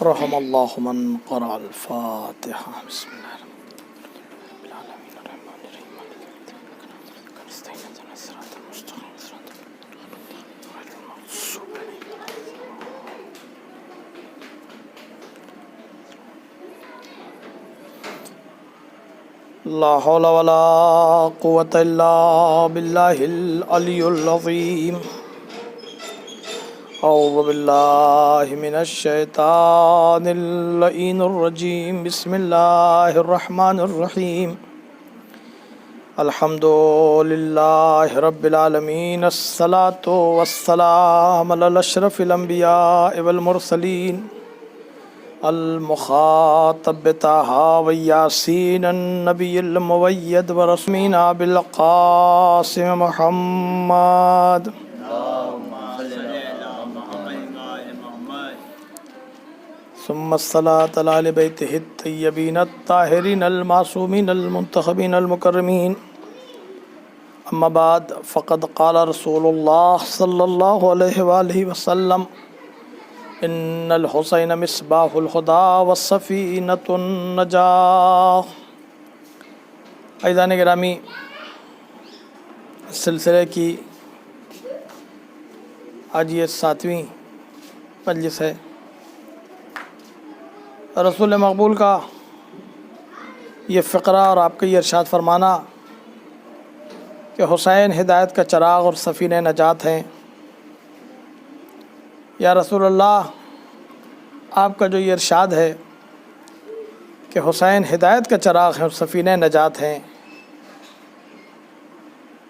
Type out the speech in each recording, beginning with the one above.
رحم اللہ من قرأ الفاتحہ بسم اللہ لا حول ولا قوة الا باللہ العلی العظیم اعوذ باللہ من الشیطان اللعین الرجیم بسم اللہ الرحمن الرحیم الحمد للہ رب العالمین الصلاة والسلام علی اشرف الانبیاء والمرسلین المخاطب طٰہٰ ویاسین النبی المؤید ورسولنا بالقاسم محمد ثم الصلاة على آل بیتہ الطیبین الطاہرین المعصومین المنتخبین المکرمین اما بعد فقد قال رسول اللہ صلی اللہ علیہ وآلہ وسلم ان الحسین مصباح الہدی والسفینۃ النجاۃ۔ عزیزان گرامی، اس سلسلے کی آج یہ 7ویں مجلس ہے۔ رسول مقبول کا یہ فقرہ اور آپ کا یہ ارشاد فرمانا کہ حسین ہدایت کا چراغ اور سفینہ نجات ہیں۔ یا رسول اللہ، آپ کا جو یہ ارشاد ہے کہ حسین ہدایت کا چراغ ہے اور سفینہ نجات ہیں،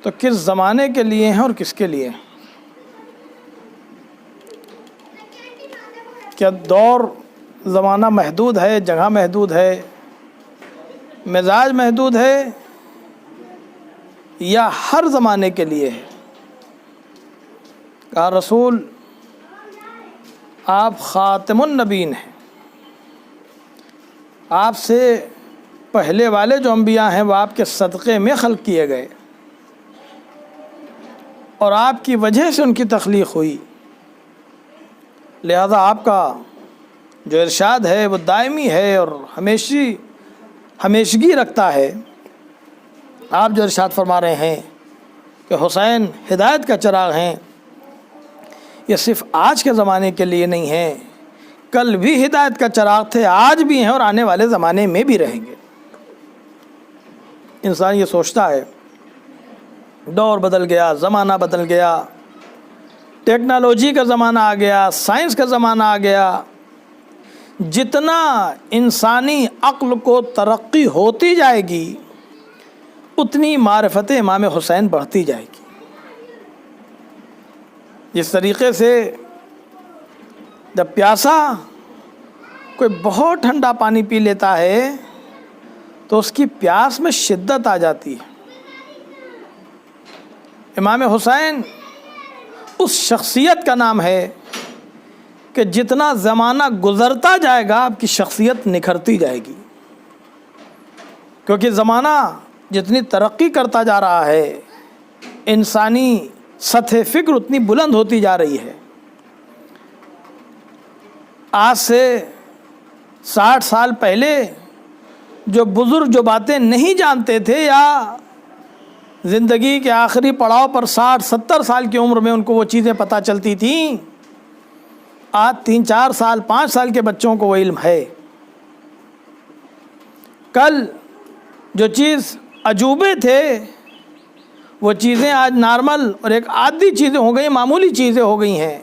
تو کس زمانے کے لیے ہیں اور کس کے لیے؟ کیا دور زمانہ محدود ہے، جگہ محدود ہے، مزاج محدود ہے، یا ہر زمانے کے لیے ہے؟ کہا رسول آپ خاتم النبیین ہیں، آپ سے پہلے والے جو انبیاء ہیں وہ آپ کے صدقے میں خلق کیے گئے اور آپ کی وجہ سے ان کی تخلیق ہوئی، لہذا آپ کا جو ارشاد ہے وہ دائمی ہے اور ہمیشگی رکھتا ہے۔ آپ جو ارشاد فرما رہے ہیں کہ حسین ہدایت کا چراغ ہیں، یہ صرف آج کے زمانے کے لیے نہیں ہیں، کل بھی ہدایت کا چراغ تھے، آج بھی ہیں اور آنے والے زمانے میں بھی رہیں گے۔ انسان یہ سوچتا ہے دور بدل گیا، زمانہ بدل گیا، ٹیکنالوجی کا زمانہ آ گیا، سائنس کا زمانہ آ گیا، جتنا انسانی عقل کو ترقی ہوتی جائے گی اتنی معرفت امام حسین بڑھتی جائے گی۔ جس طریقے سے جب پیاسا کوئی بہت ٹھنڈا پانی پی لیتا ہے تو اس کی پیاس میں شدت آ جاتی ہے، امام حسین اس شخصیت کا نام ہے کہ جتنا زمانہ گزرتا جائے گا آپ کی شخصیت نکھرتی جائے گی، کیونکہ زمانہ جتنی ترقی کرتا جا رہا ہے انسانی سطح فکر اتنی بلند ہوتی جا رہی ہے۔ آج سے 60 سال پہلے جو بزرگ جو باتیں نہیں جانتے تھے یا زندگی کے آخری پڑاؤ پر 60-70 سال کی عمر میں ان کو وہ چیزیں پتہ چلتی تھیں، آج 3-4 سال 5 سال کے بچوں کو وہ علم ہے۔ کل جو چیز عجوبے تھے وہ چیزیں آج نارمل اور ایک عادی چیزیں ہو گئی، معمولی چیزیں ہو گئی ہیں۔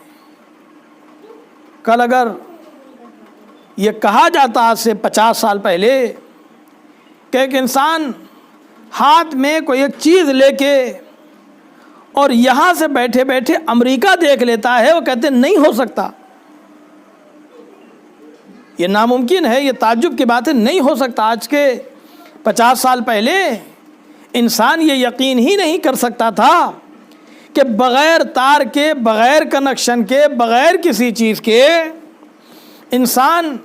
کل اگر یہ کہا جاتا آج سے 50 سال پہلے کہ ایک انسان ہاتھ میں کوئی ایک چیز لے کے اور یہاں سے بیٹھے بیٹھے امریکہ دیکھ لیتا ہے، وہ کہتے نہیں ہو سکتا، یہ ناممکن ہے، یہ تعجب کی بات ہے، نہیں ہو سکتا۔ آج کے 50 سال پہلے انسان یہ یقین ہی نہیں کر سکتا تھا کہ بغیر تار کے، بغیر کنیکشن کے، بغیر کسی چیز کے انسان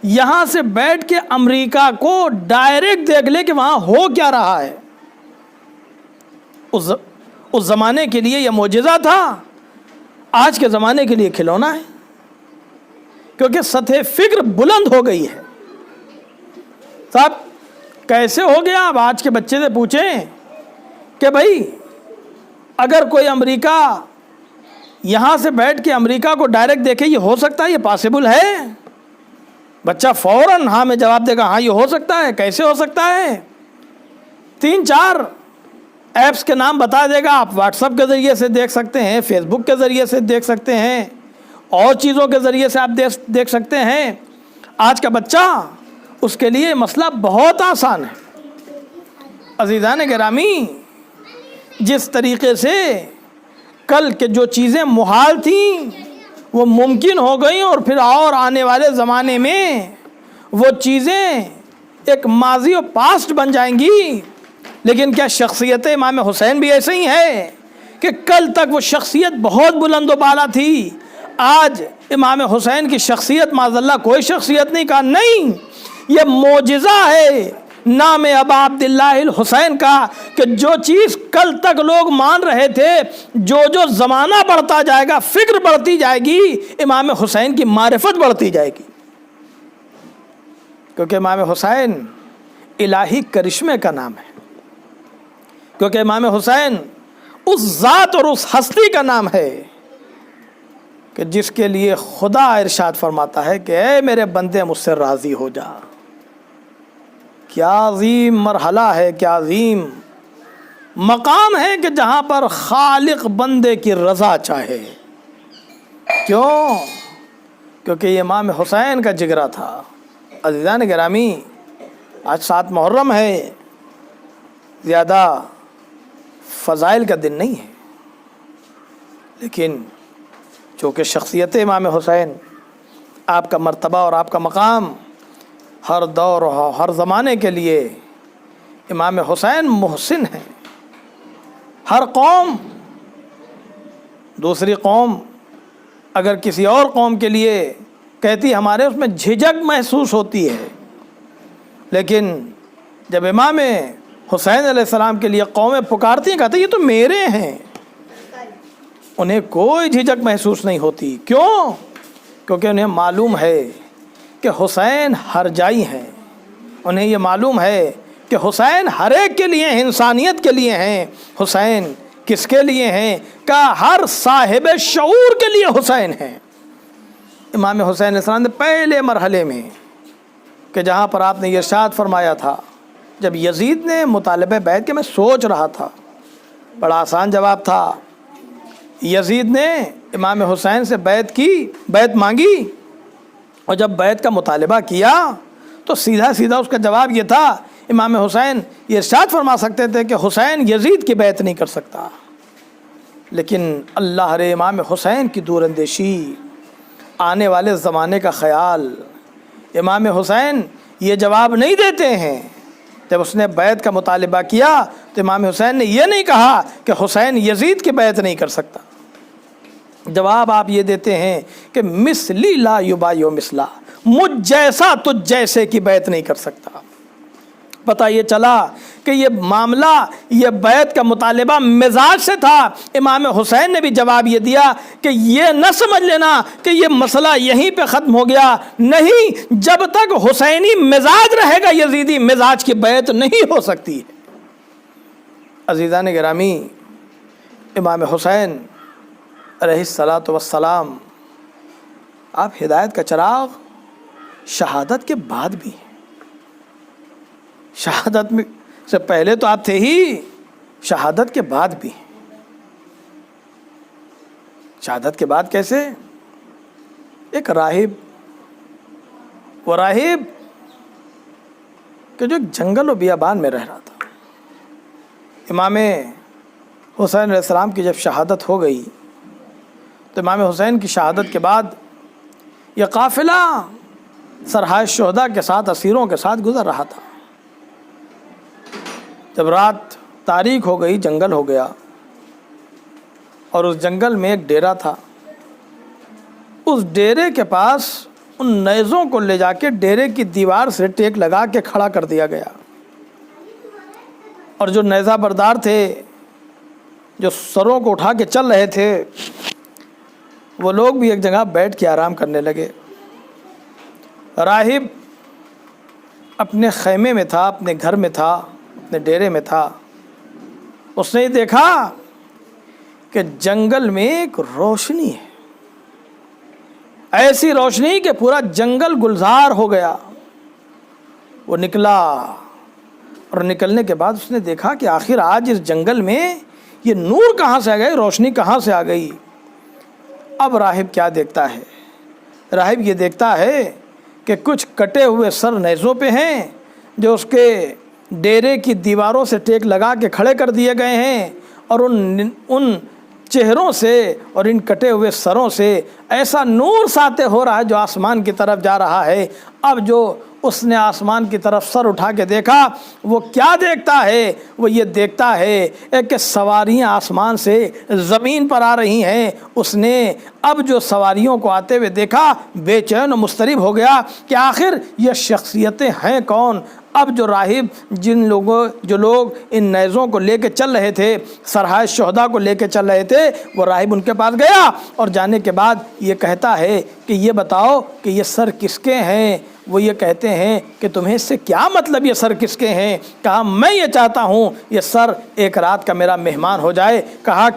یہاں سے بیٹھ کے امریکہ کو ڈائریکٹ دیکھ لے کہ وہاں ہو کیا رہا ہے۔ اس زمانے کے لیے یہ معجزہ تھا، آج کے زمانے کے لیے کھلونا ہے۔ کیونکہ سطح فکر بلند ہو گئی ہے. صاحب کیسے ہو گیا؟ آپ آج کے بچے سے پوچھیں کہ بھائی اگر کوئی امریکہ یہاں سے بیٹھ کے امریکہ کو ڈائریکٹ دیکھے، یہ ہو سکتا ہے؟ یہ پاسبل ہے؟ بچہ فوراً ہاں میں جواب دے گا، ہاں یہ ہو سکتا ہے. کیسے ہو سکتا ہے؟ 3-4 ایپس کے نام بتا دے گا. آپ واٹس ایپ کے ذریعے سے دیکھ سکتے ہیں، فیس بک کے ذریعے سے دیکھ سکتے ہیں، اور چیزوں کے ذریعے سے آپ دیکھ سکتے ہیں. آج کا بچہ، اس کے لیے مسئلہ بہت آسان ہے. عزیزان گرامی، جس طریقے سے کل کے جو چیزیں محال تھیں وہ ممکن ہو گئیں، اور پھر اور آنے والے زمانے میں وہ چیزیں ایک ماضی و پاسٹ بن جائیں گی. لیکن کیا شخصیت امام حسین بھی ایسے ہی ہے کہ کل تک وہ شخصیت بہت بلند و بالا تھی، آج امام حسین کی شخصیت معاذ اللہ کوئی شخصیت نہیں؟ کہا نہیں، یہ معجزہ ہے نام ابا عبداللہ الحسین کا، کہ جو چیز کل تک لوگ مان رہے تھے، جو زمانہ بڑھتا جائے گا، فکر بڑھتی جائے گی، امام حسین کی معرفت بڑھتی جائے گی. کیونکہ امام حسین الہی کرشمے کا نام ہے، کیونکہ امام حسین اس ذات اور اس ہستی کا نام ہے کہ جس کے لیے خدا ارشاد فرماتا ہے کہ اے میرے بندے مجھ سے راضی ہو جا. کیا عظیم مرحلہ ہے، کیا عظیم مقام ہے کہ جہاں پر خالق بندے کی رضا چاہے. کیوں؟ کیونکہ یہ امام حسین کا جگرہ تھا. عزیزان گرامی، آج 7 محرم ہے، زیادہ فضائل کا دن نہیں ہے، لیکن چونکہ شخصیت امام حسین، آپ کا مرتبہ اور آپ کا مقام ہر دور اور ہر زمانے کے لیے امام حسین محسن ہیں. ہر قوم، دوسری قوم اگر کسی اور قوم کے لیے کہتی، ہمارے اس میں جھجک محسوس ہوتی ہے، لیکن جب امام حسین علیہ السلام کے لیے قومیں پکارتی ہیں، کہتے ہیں یہ تو میرے ہیں، انہیں کوئی جھجک محسوس نہیں ہوتی. کیوں؟ کیونکہ انہیں معلوم ہے کہ حسین ہر جائی ہیں. انہیں یہ معلوم ہے کہ حسین ہر ایک کے لیے، انسانیت کے لیے ہیں. حسین کس کے لیے ہیں؟ کہ ہر صاحب شعور کے لیے حسین ہیں. امام حسین علیہ السلام نے پہلے مرحلے میں، کہ جہاں پر آپ نے یہ ارشاد فرمایا تھا، جب یزید نے مطالبہ بیعت کے، میں سوچ رہا تھا، بڑا آسان جواب تھا. یزید نے امام حسین سے بیعت مانگی، اور جب بیعت کا مطالبہ کیا تو سیدھا اس کا جواب یہ تھا، امام حسین یہ ارشاد فرما سکتے تھے کہ حسین یزید کی بیعت نہیں کر سکتا، لیکن اللہ رے امام حسین کی دور اندیشی، آنے والے زمانے کا خیال، امام حسین یہ جواب نہیں دیتے ہیں. جب اس نے بیعت کا مطالبہ کیا تو امام حسین نے یہ نہیں کہا کہ حسین یزید کی بیعت نہیں کر سکتا. جواب آپ یہ دیتے ہیں کہ مثلی لا یبایع مثلا، مجھ جیسا تجھ جیسے کی بیعت نہیں کر سکتا. پتہ یہ چلا کہ یہ معاملہ، یہ بیعت کا مطالبہ مزاج سے تھا. امام حسین نے بھی جواب یہ دیا کہ یہ نہ سمجھ لینا کہ یہ مسئلہ یہیں پہ ختم ہو گیا، نہیں، جب تک حسینی مزاج رہے گا یزیدی مزاج کی بیعت نہیں ہو سکتی. عزیزان گرامی، امام حسین علیہ الصلاۃ والسلام، آپ ہدایت کا چراغ شہادت کے بعد بھی ہیں. شہادت میں سے پہلے تو آپ تھے ہی، شہادت کے بعد بھی. شہادت کے بعد کیسے؟ ایک راہب، وہ راہب کہ جو جنگل و بیابان میں رہ رہا تھا. امام حسین علیہ السلام کی جب شہادت ہو گئی تو امام حسین کی شہادت کے بعد یہ قافلہ سرحائے شہداء کے ساتھ، اسیروں کے ساتھ گزر رہا تھا. جب رات تاریک ہو گئی، جنگل ہو گیا، اور اس جنگل میں ایک ڈیرا تھا. اس ڈیرے کے پاس ان نیزوں کو لے جا کے ڈیرے کی دیوار سے ٹیک لگا کے کھڑا کر دیا گیا، اور جو نیزہ بردار تھے، جو سروں کو اٹھا کے چل رہے تھے، وہ لوگ بھی ایک جگہ بیٹھ کے آرام کرنے لگے. راہب اپنے خیمے میں تھا، اپنے گھر میں تھا، اپنے ڈیرے میں تھا. اس نے دیکھا کہ جنگل میں ایک روشنی ہے، ایسی روشنی کہ پورا جنگل گلزار ہو گیا. وہ نکلا اور نکلنے کے بعد اس نے دیکھا کہ آخر آج اس جنگل میں یہ نور کہاں سے آ گئی، روشنی کہاں سے آ گئی. اب راہب کیا دیکھتا ہے؟ راہب یہ دیکھتا ہے کہ کچھ کٹے ہوئے سر نیزوں پہ ہیں جو اس کے ڈیرے کی دیواروں سے ٹیک لگا کے کھڑے کر دیے گئے ہیں، اور ان چہروں سے اور ان کٹے ہوئے سروں سے ایسا نور ساطع ہو رہا ہے جو آسمان کی طرف جا رہا ہے. اب جو اس نے آسمان کی طرف سر اٹھا کے دیکھا، وہ کیا دیکھتا ہے؟ وہ یہ دیکھتا ہے کہ سواریاں آسمان سے زمین پر آ رہی ہیں. اس نے اب جو سواریوں کو آتے ہوئے دیکھا بے چین و مضطرب ہو گیا کہ آخر یہ شخصیتیں ہیں کون. اب جو راہب جو لوگ ان نیزوں کو لے کے چل رہے تھے، سرحائے شہداء کو لے کے چل رہے تھے، وہ راہب ان کے پاس گیا اور جانے کے بعد یہ کہتا ہے کہ یہ بتاؤ کہ یہ سر کس کے ہیں؟ وہ یہ کہتے ہیں کہ تمہیں اس سے کیا مطلب یہ سر کس کے ہیں؟ کہا میں یہ چاہتا ہوں یہ سر ایک رات کا میرا مہمان ہو جائے. کہا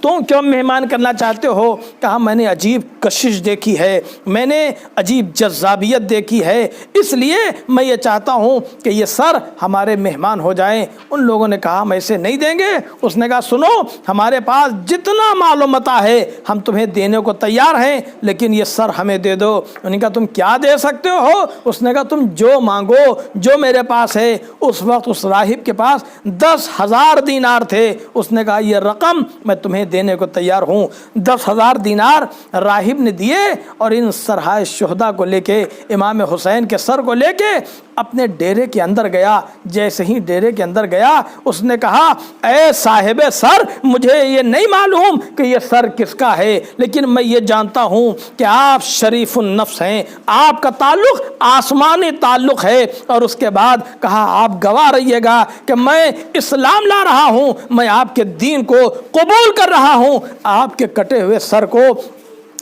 تم کیوں مہمان کرنا چاہتے ہو؟ کہا میں نے عجیب کشش دیکھی ہے، میں نے عجیب جذابیت دیکھی ہے، اس لیے میں یہ چاہتا ہوں کہ یہ سر ہمارے مہمان ہو جائیں. ان لوگوں نے کہا ہم ایسے نہیں دیں گے. اس نے کہا سنو، ہمارے پاس جتنا مال و متاع ہے ہم تمہیں دینے کو تیار ہیں، لیکن یہ سر ہمیں دے دو. انہوں نے کہا تم کیا دے سکتے ہو؟ اس نے کہا تم جو مانگو، جو میرے پاس ہے. اس وقت اس راہب کے پاس 10,000 دینار تھے. اس نے کہا یہ رقم میں تمہیں دینے کو تیار ہوں. 10,000 دینار راہب نے دیے اور ان سرحائے شہداء کو لے کے، امام حسین کے سر کو لے کے اپنے ڈیرے کے اندر گیا. جیسے ہی ڈیرے کے اندر گیا اس نے کہا اے صاحب سر، مجھے یہ نہیں معلوم کہ یہ سر کس کا ہے، لیکن میں یہ جانتا ہوں کہ آپ شریف النفس ہیں، آپ کا تعلق آسمانی تعلق ہے. اور اس کے بعد کہا آپ گواہ رہیے گا کہ میں اسلام لا رہا ہوں، میں آپ کے دین کو قبول کر رہا ہوں. آپ کے کٹے ہوئے سر کو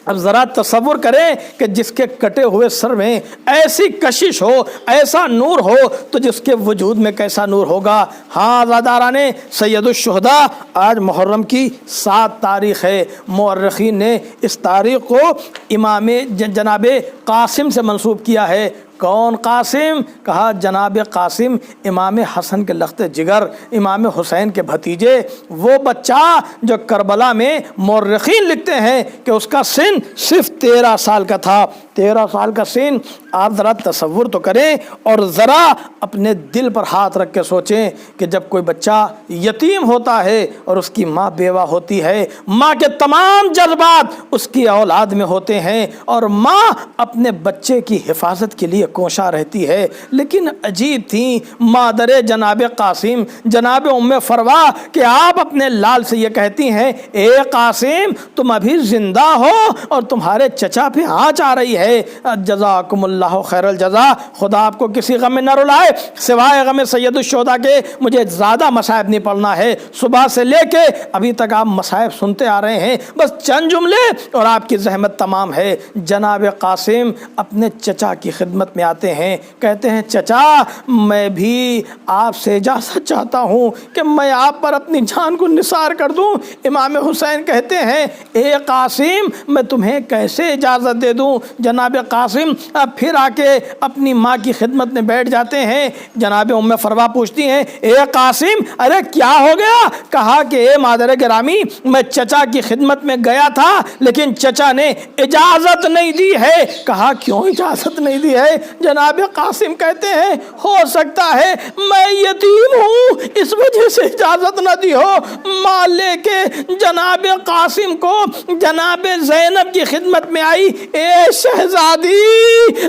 اب ذرا تصور کریں کہ جس کے کٹے ہوئے سر میں ایسی کشش ہو، ایسا نور ہو، تو جس کے وجود میں کیسا نور ہوگا. ہاں عزاداران سید الشہداء، آج محرم کی 7 تاریخ ہے. مورخین نے اس تاریخ کو امام جناب قاسم سے منسوب کیا ہے. کون قاسم؟ کہا جناب قاسم امام حسن کے لخت جگر، امام حسین کے بھتیجے. وہ بچہ جو کربلا میں مورخین لکھتے ہیں کہ اس کا سن صرف 13 سال کا تھا. 13 سال کا سن. آپ ذرا تصور تو کریں اور ذرا اپنے دل پر ہاتھ رکھ کے سوچیں کہ جب کوئی بچہ یتیم ہوتا ہے اور اس کی ماں بیوہ ہوتی ہے، ماں کے تمام جذبات اس کی اولاد میں ہوتے ہیں اور ماں اپنے بچے کی حفاظت کے لیے کوشاں رہتی ہے. لیکن عجیب تھی مادر جناب قاسم، جناب ام فروا، کہ آپ اپنے لال سے یہ کہتی ہیں اے قاسم تم ابھی زندہ ہو اور تمہارے چچا پہ آنچ آ رہی ہے. جزاکم اللہ خیر الجزا. خدا آپ کو کسی غم میں نہ رلائے سوائے غم سید الشہداء کے. مجھے زیادہ مصائب نہیں پڑھنا ہے، صبح سے لے کے ابھی تک آپ مصائب سنتے آ رہے ہیں، بس چند جملے اور آپ کی زحمت تمام ہے. جناب قاسم اپنے چچا کی خدمت میں آتے ہیں، کہتے ہیں چچا میں بھی آپ سے اجازت چاہتا ہوں کہ میں آپ پر اپنی جان کو نثار کر دوں. امام حسین کہتے ہیں اے قاسم میں تمہیں کیسے اجازت دے دوں. جناب قاسم اب پھر آ کے اپنی ماں کی خدمت میں بیٹھ جاتے ہیں. جناب ام فروا پوچھتی ہیں اے قاسم ارے کیا ہو گیا؟ کہا کہ اے مادر گرامی میں چچا کی خدمت میں گیا تھا لیکن چچا نے اجازت نہیں دی ہے. کہا کیوں اجازت نہیں دی ہے؟ جناب قاسم کہتے ہیں ہو سکتا ہے میں یتیم ہوں اس وجہ سے اجازت نہ دی ہو. ماں لے کے جناب قاسم کو جناب زینب کی خدمت میں آئی. اے شہزادی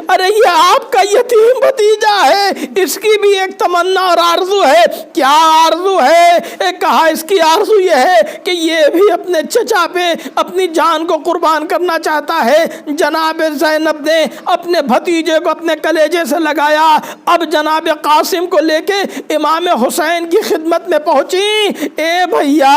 ارے یہ آپ کا یتیم بھتیجا ہے، اس کی بھی ایک تمنا اور آرزو ہے. کیا آرزو ہے؟ کہا اس کی آرزو یہ ہے کہ یہ بھی اپنے چچا پہ اپنی جان کو قربان کرنا چاہتا ہے. جناب زینب نے اپنے بھتیجے کو اپنے کلیجے سے لگایا. اب جناب قاسم کو لے کے امام حسین کی خدمت میں پہنچی. اے بھیا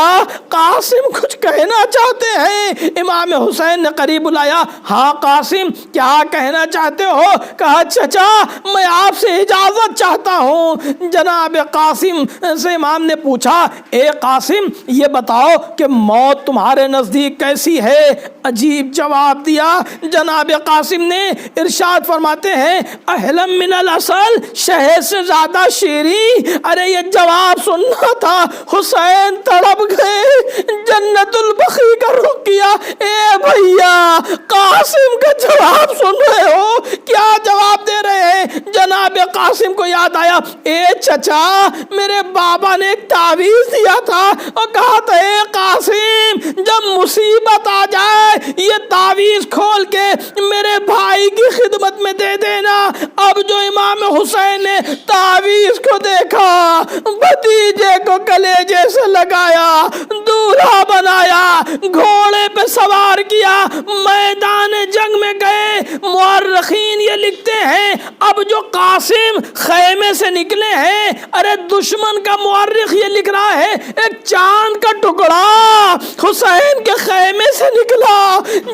قاسم کچھ کہنا چاہتے ہیں. امام حسین نے قریب بلایا. ہاں قاسم کیا کہنا چاہتے ہو؟ کہا چچا میں آپ سے اجازت چاہتا ہوں۔ جناب قاسم سے امام نے پوچھا اے قاسم یہ بتاؤ کہ موت تمہارے نزدیک کیسی ہے؟ عجیب جواب دیا جناب قاسم نے، ارشاد فرماتے ہیں احلم من الاصل، شہد سے زیادہ شیریں۔ ارے یہ جواب سننا تھا، حسین تڑپ گئے، جنت البقیع کا رخ کیا۔ اے بھیا قاسم کا جواب سن رہے ہو؟ کیا جواب دے رہے ہیں؟ جناب قاسم کو یاد آیا، اے چچا میرے بابا نے ایک تعویذ دیا تھا اور کہا تھا اے قاسم جب مصیبت آ جائے یہ تعویذ کھول کے میرے بھائی کی خدمت میں دے دینا۔ اب جو امام حسین نے تعویذ کو دیکھا، بھتیجے کو کلیجے سے لگایا، دولہا بنایا، گھوڑے پہ سوار کیا، میدان جنگ میں گئے۔ مورخین یہ لکھتے ہیں اب جو قاسم خیمے سے نکلے ہیں، ارے دشمن کا مورخ یہ لکھ رہا ہے ایک چاند کا ٹکڑا حسین کے خیمے سے نکلا۔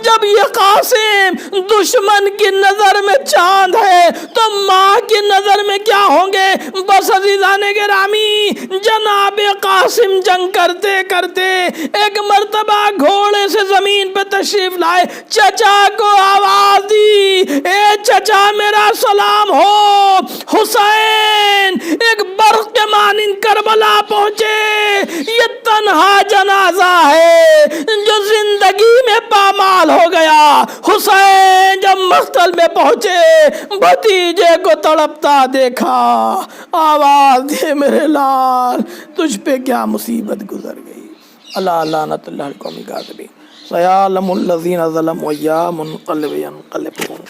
جب یہ قاسم دشمن کی نظر میں چاند ہے تو ماں کی نظر میں کیا ہوں گے؟ بس عزیزان گرامی، جناب قاسم جنگ کرتے کرتے ایک مرتبہ گھوڑے سے زمین پہ تشریف لائے، چچا کو آواز دی اے چچا میرا سلام ہو۔ حسین ایک برق کے مانند کربلا پہنچے۔ یہ تنہا جنازہ ہے جو زندگی میں پامال ہو گیا۔ حسین جب مقتل میں پہنچے، بھتیجے کو تڑپتا دیکھا، آواز دی میرے لال تجھ پہ کیا مصیبت گزر گئی۔ اللہ لعنت اللہ القوم الکاذبین۔ سیعلم الذین ظلموا ایام منقلب ینقلبون۔